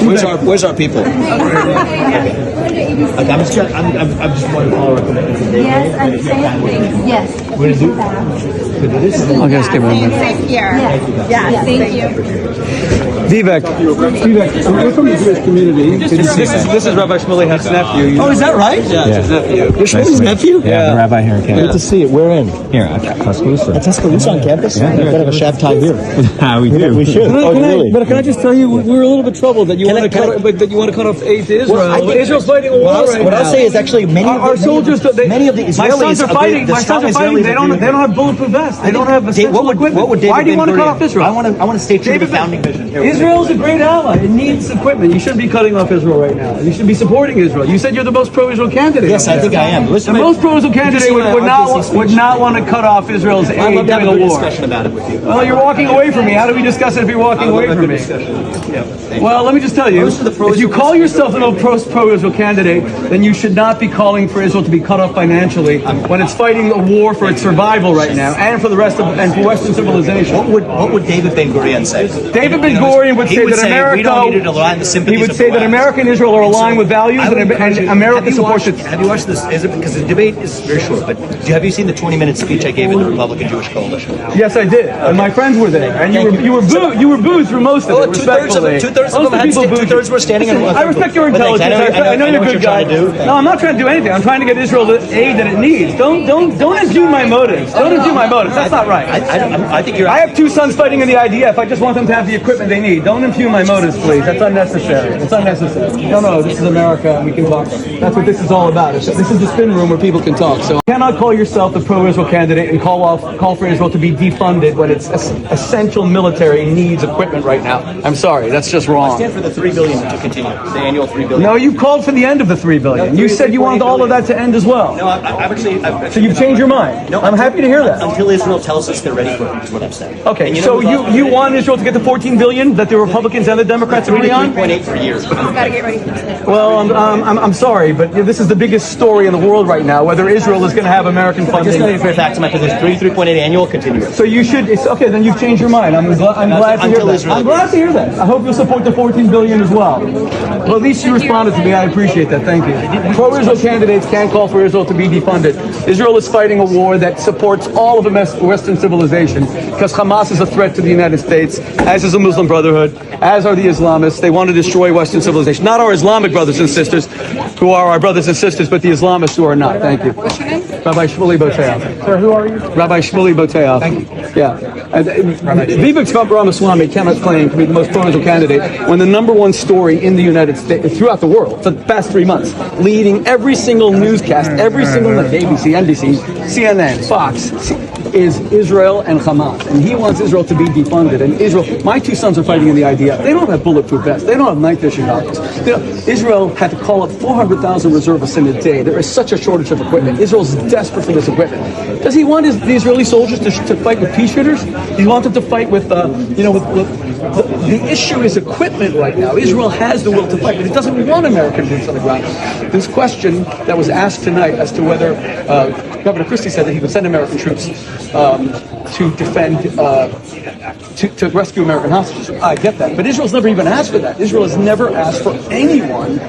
Where's our people? I'm just want to follow up. Yes, I'm saying yes. We're going to do this. I'll just give her a minute. Yeah, thank you. Vivek, we're from the Jewish community. This is Rabbi Shmuley Hetz's nephew. Oh, is that right? Yeah, it's his nephew. You're Shmuley's nephew? Yeah, the rabbi here in campus. Good to see it. Where in? Here at Tuscaloosa. At Tuscaloosa on campus? Yeah. We've got to have a Shabtai here. We do. We should. But can I just tell you, we're a little bit troubled that you want to cut off aid to Israel. Well, Israel's fighting a war right now. What I'll say is actually many of the Israelis. My sons are fighting. My sons are fighting. They don't have bulletproof vests. They don't have essential equipment. Why do you want to cut off Israel? I want to stay true to the founding vision. Israel's a great ally. It needs equipment. You shouldn't be cutting off Israel right now. You should be supporting Israel. You said you're the most pro-Israel candidate. Yes, I think I am. The most pro-Israel candidate would not want to cut off Israel's aid I'd love to have during a a war. discussion about it with you. Well, you're walking away from me. How do we discuss it if you're walking away from me? Well, let me just tell you, if you call yourself a pro-Israel candidate, then you should not be calling for Israel to be cut off financially when it's fighting a war for its survival right now and for the rest of and for Western civilization. What would David Ben-Gurion say? David Ben-Gurion would say that America. We don't need to rely on the sympathies. He would say that America and Israel are aligned with values, and America supports it. Have you watched this? Is it because the debate is very short? But have you seen the 20-minute speech I gave at the Republican Jewish Coalition? Yes, I did, and my friends were there, and you were booed through most of it. Respectfully, two-thirds were standing. I respect your intelligence. I know you're a good guy. No, I'm not trying to do anything. I'm trying to get Israel the aid that it needs. Don't impugn my motives. Don't impugn my motives. That's not right. I think you're. I have two sons fighting in the IDF. I just want them to have the equipment they need. Don't impugn my motives, please. That's unnecessary. It's unnecessary. No, this is America, and we can talk. That's what this is all about. This is the spin room where people can talk. So you cannot call yourself the pro-Israel candidate and call for Israel to be defunded when its essential military needs equipment right now. I'm sorry, that's just wrong. I stand for the $3 billion to continue. The annual $3 billion. No, you called for the end of the $3 billion. You said you want all of that to end as well. No, I've actually. So you've changed your mind. No, I'm happy to hear that. Until Israel tells us they're ready for it, is what I'm saying. Okay, so you want Israel to get the $14 billion that the Republicans and the Democrats agree on? 3.8 for years. Gotta get ready for this. Well, I'm sorry, but this is the biggest story in the world right now, whether Israel is going to have American funding. Just let me fair facts to my position. 3.8 annual continuous. So you should. Okay, then you've changed your mind. I'm glad to hear that. I'm glad to hear that. I hope you'll support the $14 billion as well. Well, at least you responded to me. I appreciate that. Thank you. Pro-Israel candidates can't call for Israel to be defunded. Israel is fighting a war that supports all of Western civilization because Hamas is a threat to the United States, as is the Muslim Brotherhood, as are the Islamists. They want to destroy Western civilization. Not our Islamic brothers and sisters, who are our brothers and sisters, but the Islamists who are not. Thank you. What's your name? Rabbi Shmuley Boteach. Sir, who are you? Rabbi Shmuley Boteach. Thank you. Yeah. Vivek Ramaswamy cannot claim to be the most pro-Israel candidate when the number one story in the United States, throughout the world, for the past 3 months, leading every single newscast, every single ABC, NBC, CNN, Fox, is Israel and Hamas. And he wants Israel to be defunded. And Israel, my two sons are fighting in the IDF. They don't have bulletproof vests. They don't have night vision goggles. Israel had to call up 400,000 reservists in a day. There is such a shortage of equipment. Israel's desperate for this equipment. Does he want the Israeli soldiers to fight with pea shooters? Does he want them to fight with, the issue is equipment right now. Israel has the will to fight, but it doesn't want American boots on the ground. This question that was asked tonight as to whether Governor Christie said that he would send American troops to defend, to rescue American hostages. I get that, but Israel's never even asked for that. Israel has never asked for anyone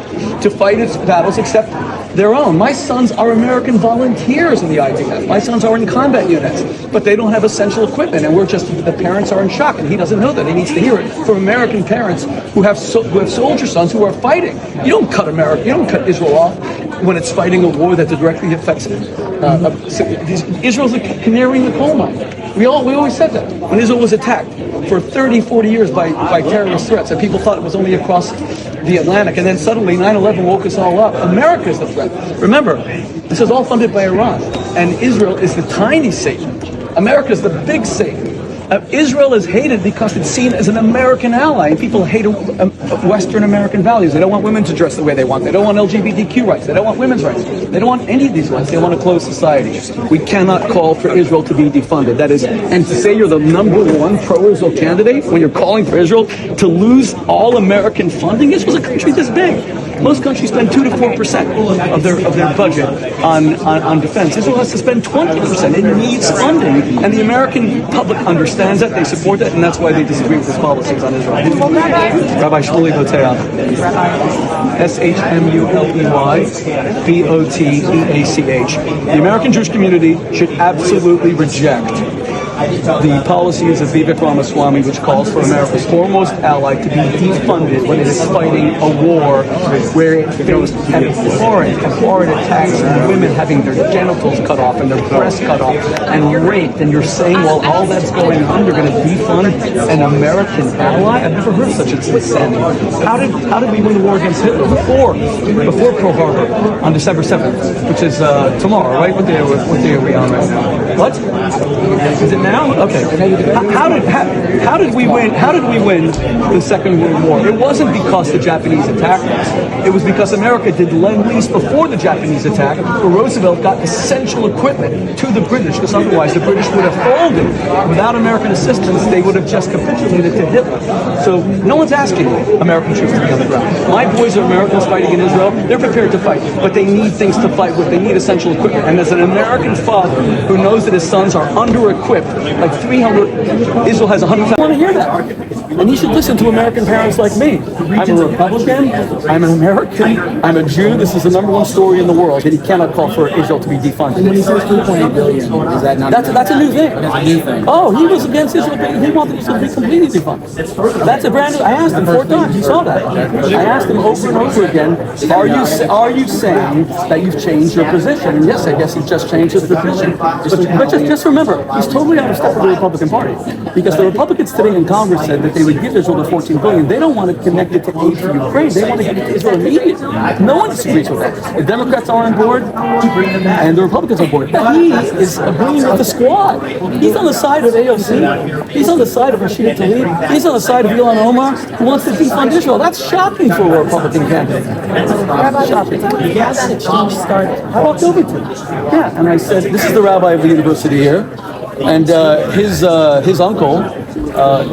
to fight its battles except their own. My sons are American volunteers in the IDF. My sons are in combat units, but they don't have essential equipment, and the parents are in shock, and he doesn't know that. He needs to hear it from American parents who have soldier sons who are fighting. You don't cut Israel off when it's fighting a war that directly affects Israel's a canary in the coal mine. We always said that. When Israel was attacked for 30, 40 years by terrorist threats, and people thought it was only across the Atlantic, and then suddenly 9/11 woke us all up. America is the threat. Remember, this is all funded by Iran, and Israel is the tiny Satan. America is the big Satan. Israel is hated because it's seen as an American ally, and people hate Western American values. They don't want women to dress the way they want. They don't want LGBTQ rights. They don't want women's rights. They don't want any of these rights. They want a closed society. We cannot call for Israel to be defunded. That is, and to say you're the number one pro-Israel candidate when you're calling for Israel to lose all American funding. Israel's a country this big. Most countries spend 2 to 4% of their budget on defense. Israel has to spend 20%. It needs funding, and the American public understands that. They support that, and that's why they disagree with his policies on Israel. Rabbi Shmuley Boteach. SHMULEY BOTEACH. The American Jewish community should absolutely reject the policies of Vivek Ramaswamy, which calls for America's foremost ally to be defunded when it is fighting a war where it goes abhorrent attacks on women having their genitals cut off and their breasts cut off and raped. And you're saying, well, all that's going on, they're going to defund an American ally? I've never heard of such insanity. How did we win the war against Hitler before Pearl Harbor on December 7th, which is tomorrow, right? What day are we on right now? What? Is it now? Okay. How did we win? How did we win the Second World War? It wasn't because the Japanese attacked us. It was because America did Lend-Lease before the Japanese attack, where Roosevelt got essential equipment to the British, because otherwise the British would have folded. Without American assistance, they would have just capitulated to Hitler. So no one's asking American troops to be on the ground. My boys are Americans fighting in Israel. They're prepared to fight, but they need things to fight with. They need essential equipment. And as an American father who knows that his sons are under-equipped, like 300, Israel has 100,000. I want to hear that. And you should listen to American parents like me. I'm a Republican, I'm an American, I'm a Jew. This is the #1 story in the world that he cannot call for Israel to be defunded. When he says 2.8 billion, is that not? That's a new thing. That's a new thing. Oh, he was against Israel. He wanted Israel to be completely defunded. That's a brand new. I asked him 4 times. You saw that. I asked him over and over again. Are you saying that you've changed your position? And yes, I guess he's just changed his position. But just remember, he's totally out of step with the Republican Party, because the Republicans today in Congress said that they would give Israel the $14 billion. They don't want to connect it to aid for Ukraine. They want to give it to Israel immediately. No one disagrees with that. The Democrats are on board, and the Republicans are on board. He is agreeing with the squad. He's on the side of AOC. He's on the side of Rashida Tlaib. He's on the side of Ilhan Omar, who wants to defund Israel. That's shocking for a Republican candidate. Shocking. Yes, the change started. I walked over to him. Yeah, and I said, this is the rabbi of the university here. And his uncle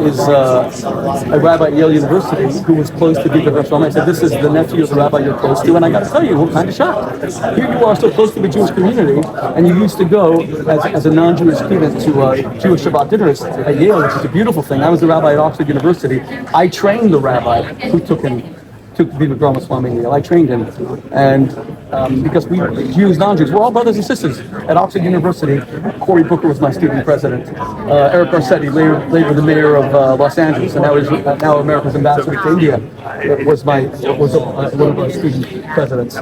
is a rabbi at Yale University who was close to Vivek Ramaswamy. I said, this is the nephew of the rabbi you're close to, and I got to tell you, we're kind of shocked. Here you are so close to the Jewish community, and you used to go as a non-Jewish student to Jewish Shabbat dinners at Yale, which is a beautiful thing. I was the rabbi at Oxford University. I trained the rabbi who took Vivek Ramaswamy in Yale. I trained him, and because we Jews, non-Jews, we're all brothers and sisters at Oxford University. Cory Booker was my student president. Eric Garcetti, later the mayor of Los Angeles, and now America's ambassador to India, was one of our student presidents.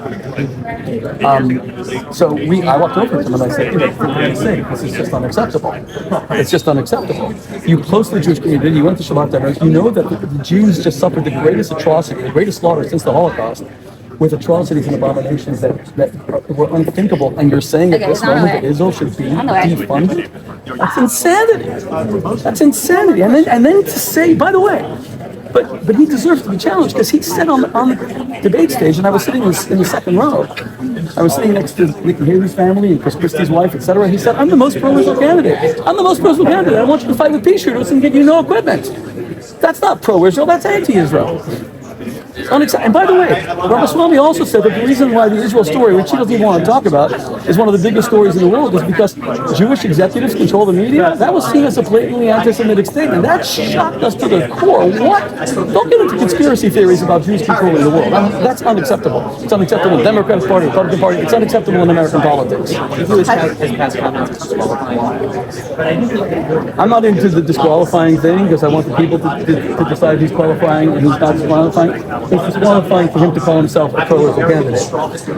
So I walked over to him and I said, for goodness sake, this is just unacceptable. It's just unacceptable. You close to the Jewish community, you went to Shabbat dinners, you know that the Jews just suffered the greatest atrocity, the greatest slaughter since the Holocaust, with atrocities and abominations that were unthinkable, and you're saying at this moment that Israel should be defunded? That's insanity. That's insanity. And then to say, by the way, but he deserves to be challenged, because he said on the debate stage, and I was sitting in the second row, I was sitting next to Nikki Haley's family and Chris Christie's wife, etc. He said, I'm the most pro-Israel candidate. I'm the most pro-Israel candidate. I want you to fight with pea shooters and give you no equipment. That's not pro-Israel, that's anti-Israel. And by the way, Ramaswamy also said that the reason why the Israel story, which he doesn't even want to talk about, is one of the biggest stories in the world, is because Jewish executives control the media. That was seen as a blatantly anti-Semitic statement. That shocked us to the core. What? Don't get into conspiracy theories about Jews controlling the world. That's unacceptable. It's unacceptable in the Democratic Party, Republican Party. It's unacceptable in American politics. I'm not into the disqualifying thing, because I want the people to decide who's qualifying and who's not disqualifying. It's disqualifying for him to call himself a pro-Israel candidate.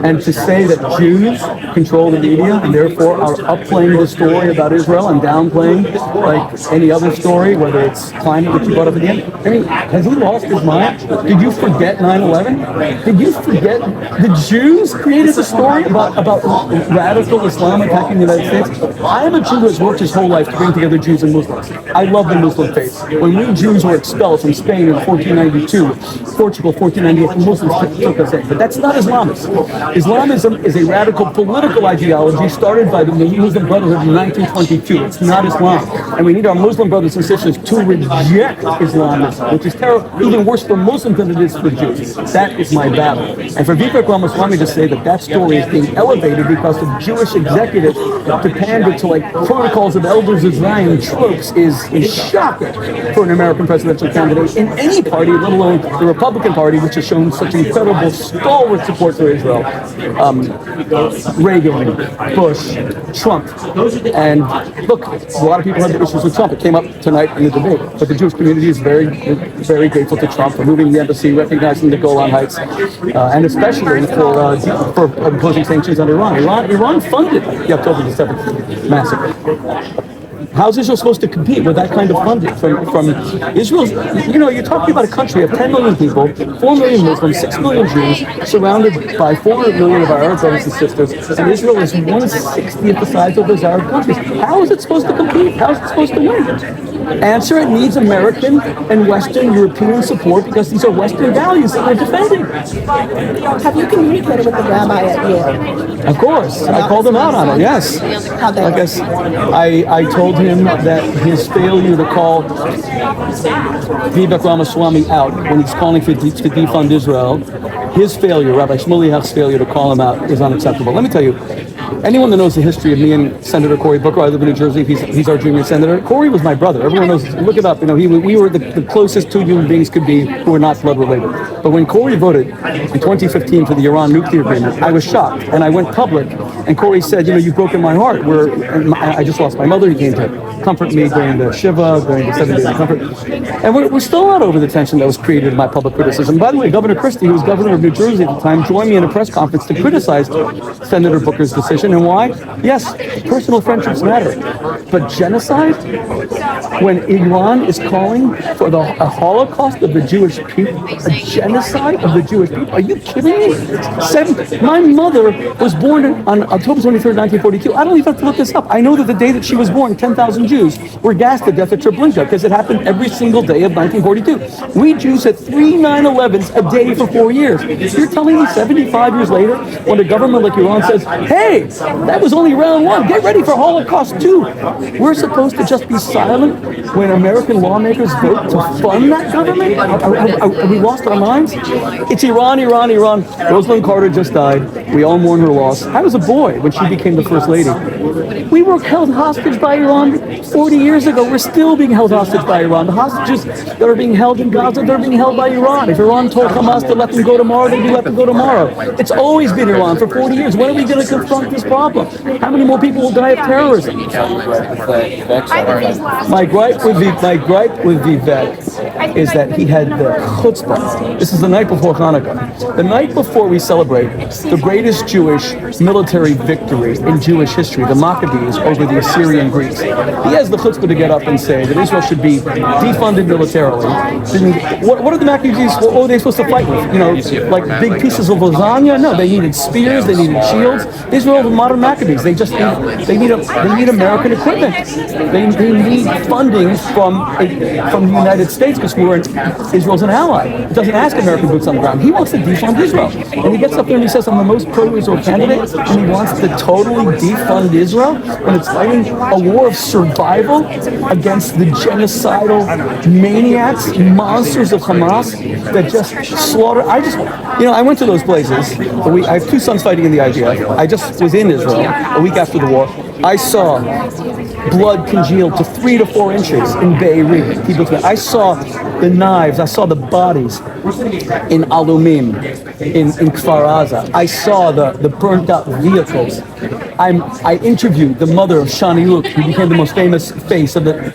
And to say that Jews control the media and therefore are upplaying the story about Israel and downplaying like any other story, whether it's climate, which you brought up at the end. I mean, has he lost his mind? Did you forget 9/11? Did you forget the Jews created a story about radical Islam attacking the United States? I am a Jew who has worked his whole life to bring together Jews and Muslims. I love the Muslim faith. When we Jews were expelled from Spain in 1492, Portugal 1498, Muslims took us in. But that's not Islamism. Islamism is a radical political radical ideology started by the Muslim Brotherhood in 1922. It's not Islam. And we need our Muslim brothers and sisters to reject Islamism, which is terrible, even worse for Muslims than it is for Jews. That is my battle. And for Vivek Ramaswamy to say that that story is being elevated because of Jewish executives to pander to like protocols of elders of Zion tropes is shocking for an American presidential candidate in any party, let alone the Republican Party, which has shown such incredible stalwart support for Israel. Reagan, Bush, Trump. And look, a lot of people have issues with Trump. It came up tonight in the debate. But the Jewish community is very, very grateful to Trump for moving the embassy, recognizing the Golan Heights, and especially for imposing sanctions on Iran. Iran funded the October the 7th massacre. How's Israel supposed to compete with that kind of funding from Israel? You know, you're talking about a country of 10 million people, 4 million Muslims, 6 million Jews, surrounded by 400 million of our Arab brothers and sisters, and Israel is 1/60th the size of those Arab countries. How is it supposed to compete? How is it supposed to win? Answer, it needs American and Western European support because these are Western values that we're defending. Have you communicated with the rabbi at Yale? Of course. I called him out on it, yes. How'd that I guess I told him that his failure to call Vivek Ramaswamy out when he's calling to defund Israel, his failure, Rabbi Shmuley's failure to call him out is unacceptable. Let me tell you, anyone that knows the history of me and Senator Cory Booker, I live in New Jersey, he's our junior senator. Cory was my brother. Everyone knows, look it up. You know, we were the closest two human beings could be who were not blood related. But when Cory voted in 2015 for the Iran nuclear agreement, I was shocked. And I went public, and Cory said, you know, you've broken my heart. I just lost my mother. He came to comfort me during the Shiva, during the 7 days of comfort. And we're still not over the tension that was created in my public criticism. By the way, Governor Christie, who was governor of New Jersey at the time, joined me in a press conference to criticize Senator Booker's decision. And why? Yes, personal friendships matter. But genocide? When Iran is calling for a Holocaust of the Jewish people? A genocide of the Jewish people? Are you kidding me? My mother was born on October 23rd, 1942. I don't even have to look this up. I know that the day that she was born, 10,000 Jews were gassed to death at Treblinka because it happened every single day of 1942. We Jews had 3 9/11s a day for 4 years. You're telling me 75 years later, when a government like Iran says, hey, that was only round one, get ready for Holocaust 2. We're supposed to just be silent when American lawmakers vote to fund that government? Are we lost our minds? It's Iran, Iran, Iran. Rosalind Carter just died. We all mourn her loss. I was a boy when she became the first lady. We were held hostage by Iran 40 years ago. We're still being held hostage by Iran. The hostages that are being held in Gaza, they're being held by Iran. If Iran told Hamas to let them go tomorrow, they'd be let them go tomorrow. It's always been Iran for 40 years. When are we going to confront this problem? How many more people will die of terrorism? My gripe with Vivek is that he had the chutzpah. This is the night before Hanukkah. The night before we celebrate the greatest Jewish military victory in Jewish history, the Maccabees over the Assyrian Greeks. He has the chutzpah to get up and say that Israel should be defunded militarily. What are the Maccabees? What were they supposed to fight with? You know, like big pieces of lasagna? No, they needed spears. They needed shields. Israel, the modern Maccabees, they need American equipment. They need funding from the United States because Israel's an ally. It doesn't ask American boots on the ground. He wants to defund Israel. And he gets up there and he says, I'm the most pro-Israel candidate, and he wants to totally defund Israel when it's fighting a war of survival against the genocidal maniacs, monsters of Hamas that just slaughter. I went to those places. I have 2 sons fighting in the IDF. I just was in Israel a week after the war. I saw blood congealed to 3 to 4 inches in Beirut. I saw the knives. I saw the bodies in Alumim, in Kfar Aza. I saw the burnt out vehicles. I interviewed the mother of Shani Luke, who became the most famous face of the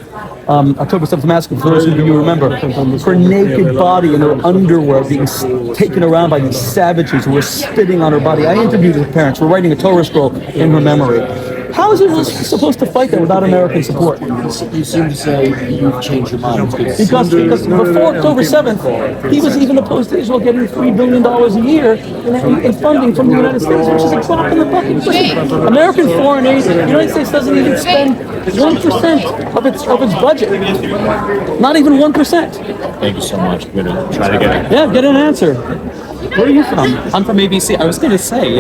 October 7th massacre, for those of you who remember. Her naked body in her underwear being taken around by these savages who were spitting on her body. I interviewed her parents. We're writing a Torah scroll in her memory. How is Israel supposed to fight that without American support? You seem to say you've changed your mind. Because before October 7th, he was even opposed to Israel getting $3 billion a year in funding from the United States, which is a drop in the bucket. Listen, American foreign aid, the United States doesn't even spend 1% of its budget. Not even 1%. Thank you so much. I'm going to try to get it. Yeah, get an answer. Where are you from? I'm from ABC. I was going to say,